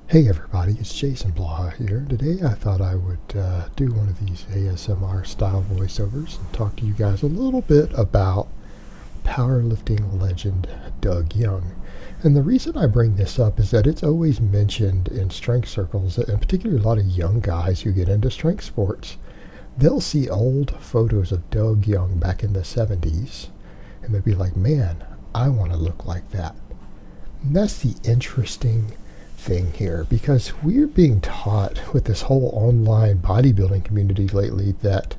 Hey everybody, it's Jason Blaha here. Today I thought I would do one of these ASMR style voiceovers and talk to you guys a little bit about powerlifting legend Doug Young. And the reason I bring this up is that it's always mentioned in strength circles, and particularly a lot of young guys who get into strength sports. They'll see old photos of Doug Young back in the 70s and they'll be like, man, I want to look like that. And that's the interesting thing here, because we're being taught with this whole online bodybuilding community lately that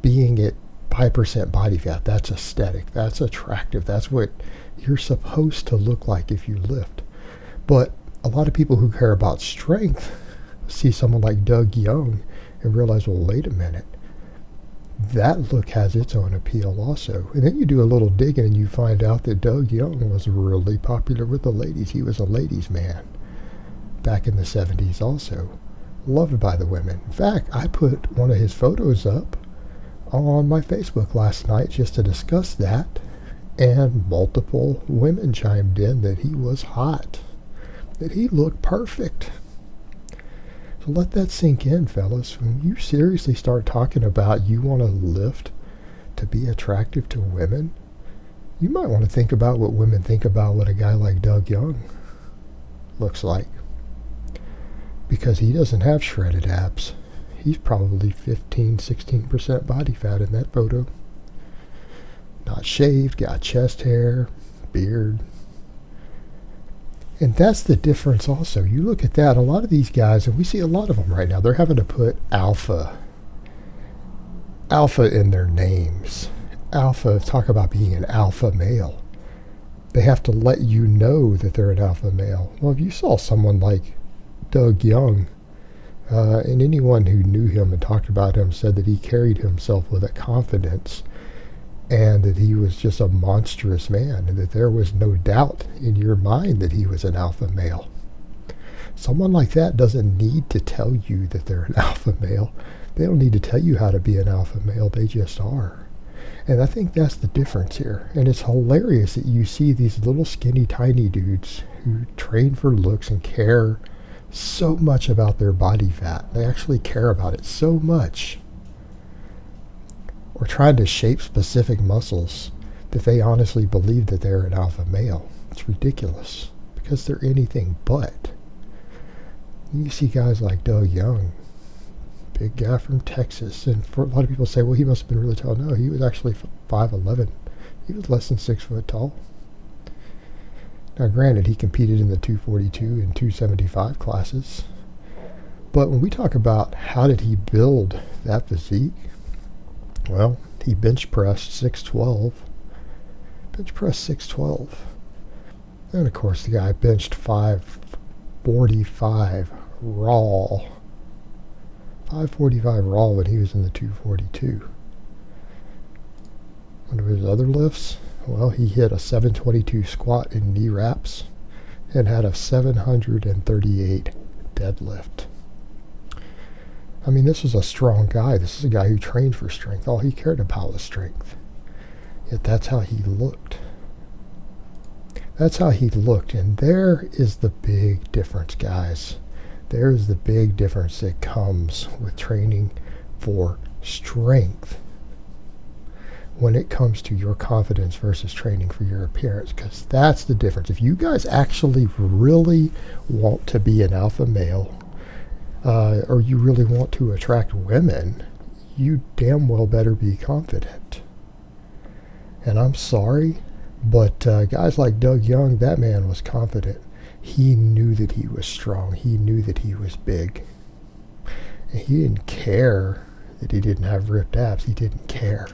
being at 5% body fat, that's aesthetic, that's attractive, that's what you're supposed to look like if you lift. But a lot of people who care about strength see someone like Doug Young and realize, well, wait a minute, that look has its own appeal also. And then you do a little digging and you find out that Doug Young was really popular with the ladies. He was a ladies' man back in the 70s also, loved by the women. In fact, I put one of his photos up on my Facebook last night just to discuss that, and multiple women chimed in that he was hot, that he looked perfect. So let that sink in, fellas. When you seriously start talking about you want to lift to be attractive to women, you might want to think about what women think about what a guy like Doug Young looks like. Because he doesn't have shredded abs. He's probably 15-16% body fat in that photo. Not shaved, got chest hair, beard. And that's the difference also. You look at that, a lot of these guys, and we see a lot of them right now, they're having to put alpha in their names. Alpha, talk about being an alpha male. They have to let you know that they're an alpha male. Well, if you saw someone like Doug Young, and anyone who knew him and talked about him said that he carried himself with a confidence and that he was just a monstrous man, and that there was no doubt in your mind that he was an alpha male. Someone like that doesn't need to tell you that they're an alpha male. They don't need to tell you how to be an alpha male. They just are. And I think that's the difference here. And it's hilarious that you see these little skinny tiny dudes who train for looks and care so much about their body fat. They actually care about it so much. Or trying to shape specific muscles that they honestly believe that they're an alpha male. It's ridiculous because they're anything but. You see guys like Doug Young, big guy from Texas, and for a lot of people say, well, he must have been really tall. No, he was actually 5'11". He was less than 6 foot tall. Now, granted, he competed in the 242 and 275 classes. But when we talk about how did he build that physique, well, he bench pressed 612. Bench pressed 612. And, of course, the guy benched 545 raw. 545 raw when he was in the 242. One of his other lifts, well, he hit a 722 squat in knee wraps and had a 738 deadlift. I mean, this was a strong guy. This is a guy who trained for strength. All he cared about was strength. Yet that's how he looked. That's how he looked. And there is the big difference, guys. There's the big difference that comes with training for strength when it comes to your confidence versus training for your appearance, because that's the difference. If you guys actually really want to be an alpha male, or you really want to attract women, you damn well better be confident. And I'm sorry, but guys like Doug Young, that man was confident. He knew that he was strong. He knew that he was big. And he didn't care that he didn't have ripped abs. He didn't care.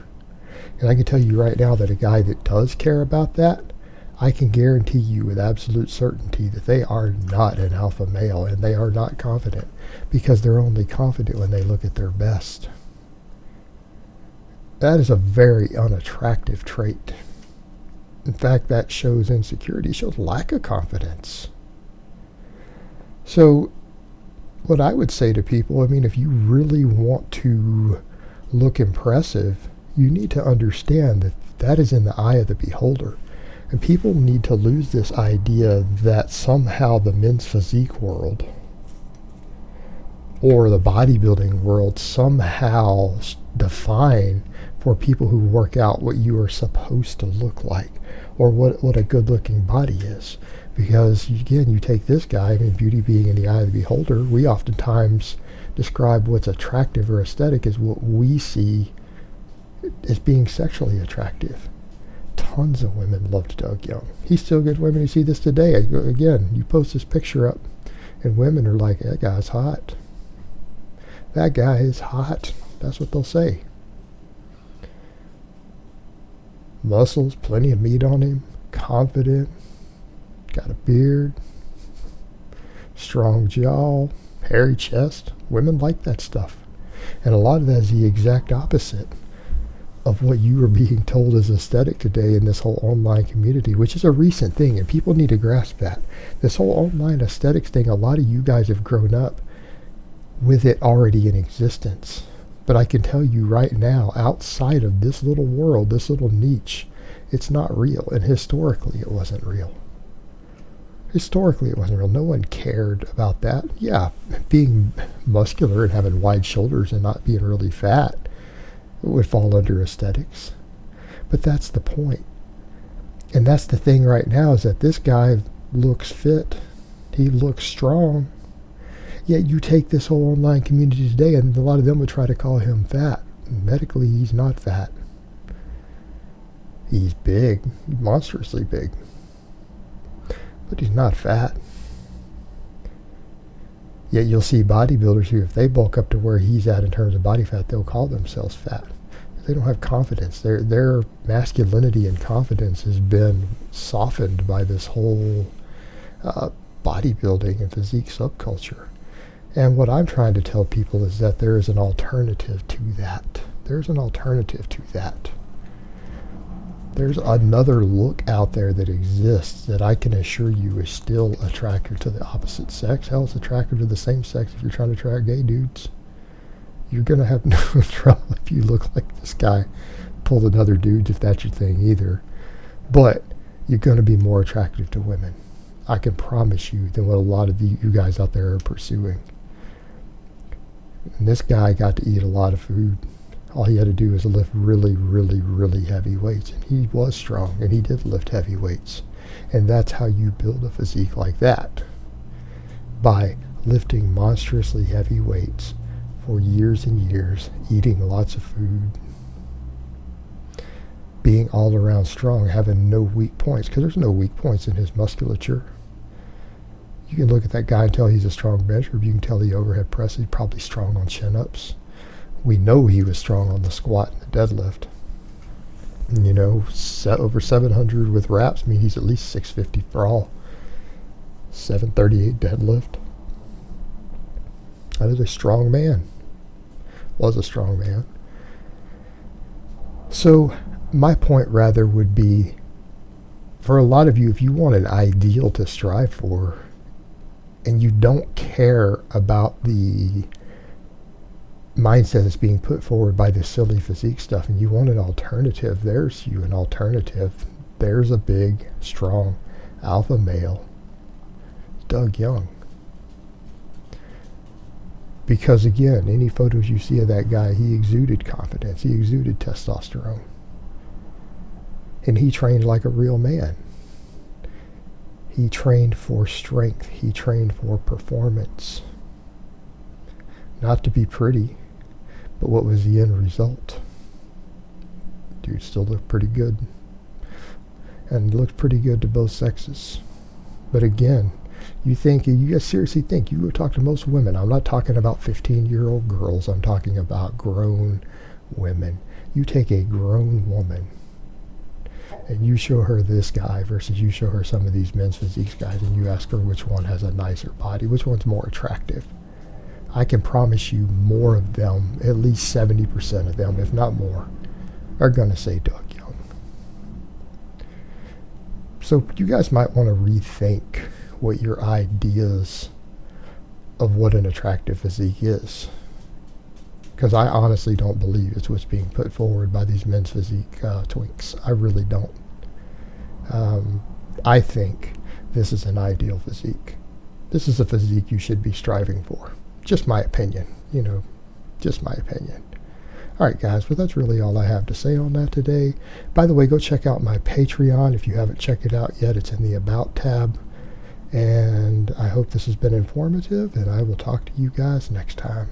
And I can tell you right now that a guy that does care about that, I can guarantee you with absolute certainty that they are not an alpha male, and they are not confident, because they're only confident when they look at their best. That is a very unattractive trait. In fact, that shows insecurity, shows lack of confidence. So what I would say to people, I mean, if you really want to look impressive, you need to understand that that is in the eye of the beholder. And people need to lose this idea that somehow the men's physique world or the bodybuilding world somehow define for people who work out what you are supposed to look like, or what a good looking body is. Because again, you take this guy, I mean, beauty being in the eye of the beholder, we oftentimes describe what's attractive or aesthetic as what we see as being sexually attractive. Tons of women loved Doug Young. He still gets women who see this today. Again, you post this picture up and women are like, that guy's hot. That guy is hot. That's what they'll say. Muscles, plenty of meat on him, confident, got a beard, strong jaw, hairy chest. Women like that stuff. And a lot of that is the exact opposite of what you are being told is aesthetic today in this whole online community, which is a recent thing, and people need to grasp that. This whole online aesthetics thing, a lot of you guys have grown up with it already in existence. But I can tell you right now, outside of this little world, this little niche, it's not real. And historically, it wasn't real. Historically, it wasn't real. No one cared about that. Yeah, being muscular and having wide shoulders and not being really fat would fall under aesthetics. But that's the point. And that's the thing right now, is that this guy looks fit. He looks strong. Yet you take this whole online community today, and a lot of them would try to call him fat. Medically, he's not fat. He's big, monstrously big. But he's not fat. Yet you'll see bodybuilders who, if they bulk up to where he's at in terms of body fat, they'll call themselves fat. They don't have confidence. Their masculinity and confidence has been softened by this whole bodybuilding and physique subculture. And what I'm trying to tell people is that there is an alternative to that. There's an alternative to that. There's another look out there that exists that I can assure you is still attractive to the opposite sex. Hell, it's attractive to the same sex if you're trying to attract gay dudes. You're going to have no trouble if you look like this guy pulled another dude, if that's your thing either. But you're going to be more attractive to women, I can promise you, than what a lot of you guys out there are pursuing. And this guy got to eat a lot of food. All he had to do was lift really, really, really heavy weights. And he was strong, and he did lift heavy weights. And that's how you build a physique like that. By lifting monstrously heavy weights for years and years, eating lots of food, being all around strong, having no weak points, because there's no weak points in his musculature. You can look at that guy and tell he's a strong bencher. You can tell the overhead press, he's probably strong on chin-ups. We know he was strong on the squat and the deadlift. And, you know, over 700 with reps, I mean, he's at least 650 for all. 738 deadlift. That is a strong man. Was a strong man. So my point rather would be, for a lot of you, if you want an ideal to strive for, and you don't care about the mindset that's being put forward by this silly physique stuff, and you want an alternative, there's you an alternative. There's a big, strong alpha male, Doug Young. Because again, any photos you see of that guy, he exuded confidence, he exuded testosterone. And he trained like a real man. He trained for strength. He trained for performance. Not to be pretty, but what was the end result? Dude still looked pretty good. And looked pretty good to both sexes. But again, you guys seriously think, you go talk to most women, I'm not talking about 15-year-old girls, I'm talking about grown women. You take a grown woman and you show her this guy versus you show her some of these men's physiques guys, and you ask her which one has a nicer body, which one's more attractive. I can promise you more of them, at least 70% of them, if not more, are going to say Doug Young. So you guys might want to rethink what your ideas of what an attractive physique is. Because I honestly don't believe it's what's being put forward by these men's physique twinks. I really don't. I think this is an ideal physique. This is a physique you should be striving for. just my opinion, just my opinion. Alright guys, well that's really all I have to say on that today. By the way, go check out my Patreon if you haven't checked it out yet. It's in the About tab. And I hope this has been informative, and I will talk to you guys next time.